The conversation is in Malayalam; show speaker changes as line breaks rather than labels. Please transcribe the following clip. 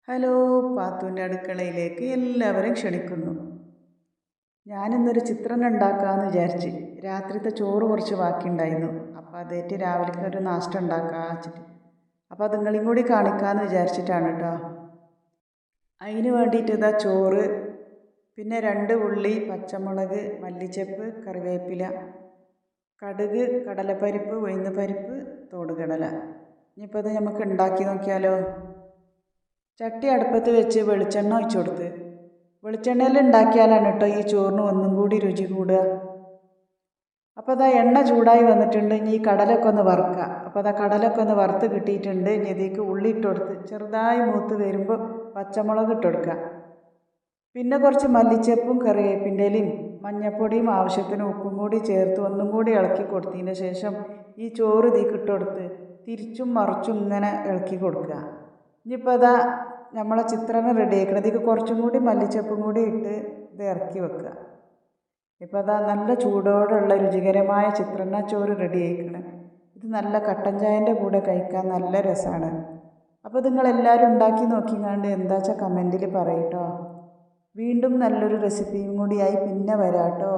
ഹലോ, പാത്തുവിൻ്റെ അടുക്കളയിലേക്ക് എല്ലാവരും ക്ഷണിക്കുന്നു. ഞാനിന്നൊരു ചിത്രം ഉണ്ടാക്കാമെന്ന് വിചാരിച്ച്. രാത്രിത്തെ ചോറ് കുറച്ച് ബാക്കിയുണ്ടായിരുന്നു. അപ്പോൾ അതേറ്റ് രാവിലെ ഒരു നാഷ്ട ഉണ്ടാക്കാൻ വെച്ചിട്ട് അപ്പോൾ അത് നിങ്ങളെയും കൂടി കാണിക്കാമെന്ന് വിചാരിച്ചിട്ടാണ് കേട്ടോ. അതിന് വേണ്ടിയിട്ട് ഇതാ ചോറ്, പിന്നെ 2 ഉള്ളി, പച്ചമുളക്, മല്ലിച്ചപ്പ്, കറിവേപ്പില, കടുക്, കടലപ്പരിപ്പ്, ഉഴുന്ന് പരിപ്പ്, തോടുകടല. ഇനിയിപ്പോൾ ഇത് നമുക്ക് ഉണ്ടാക്കി നോക്കിയാലോ. ചട്ടി അടുപ്പത്ത് വെച്ച് വെളിച്ചെണ്ണ ഒഴിച്ചു കൊടുത്ത്. വെളിച്ചെണ്ണയിൽ ഉണ്ടാക്കിയാലാണ് കേട്ടോ ഈ ചോറിന് ഒന്നും കൂടി രുചി കൂടുക. അപ്പോൾ അതാ എണ്ണ ചൂടായി വന്നിട്ടുണ്ട്. ഇനി ഈ കടലൊക്കെ ഒന്ന് വറുക്കുക. അപ്പോൾ അതാ കടലൊക്കെ ഒന്ന് വറുത്ത് കിട്ടിയിട്ടുണ്ട്. ഇനി ഇതിലേക്ക് ഉള്ളി ഇട്ട് കൊടുത്ത് ചെറുതായി മൂത്ത് വരുമ്പോൾ പച്ചമുളക് ഇട്ട് കൊടുക്കുക. പിന്നെ കുറച്ച് മല്ലിച്ചപ്പും കറിവേപ്പിൻ്റെ ഇലയും മഞ്ഞൾപ്പൊടിയും ആവശ്യത്തിന് ഉപ്പും കൂടി ചേർത്ത് ഒന്നും കൂടി ഇളക്കി കൊടുത്തതിന് ശേഷം ഈ ചോറ് ഇതിലേക്ക് ഇട്ട് കൊടുത്ത് തിരിച്ചും മറിച്ചും ഇങ്ങനെ ഇളക്കി കൊടുക്കുക. ഇനിയിപ്പോൾ അതാ നമ്മളെ ചിത്രം റെഡി ആക്കണം. ഇതിലേക്ക് കുറച്ചും കൂടി മല്ലിച്ചപ്പും കൂടി ഇട്ട് ഇത് ഇറക്കി വെക്കുക. ഇപ്പോൾ അതാ നല്ല ചൂടോടുള്ള രുചികരമായ ചിത്രണ്ണ ചോറ് റെഡി ആയിക്കണം. ഇത് നല്ല കട്ടൻ ചായൻ്റെ കൂടെ കഴിക്കാൻ നല്ല രസമാണ്. അപ്പോൾ നിങ്ങളെല്ലാവരും ഉണ്ടാക്കി നോക്കിക്കാണ്ട് എന്താ വെച്ചാൽ കമൻറ്റിൽ പറയട്ടോ. വീണ്ടും നല്ലൊരു റെസിപ്പിയും കൂടിയായി പിന്നെ വരാം കേട്ടോ.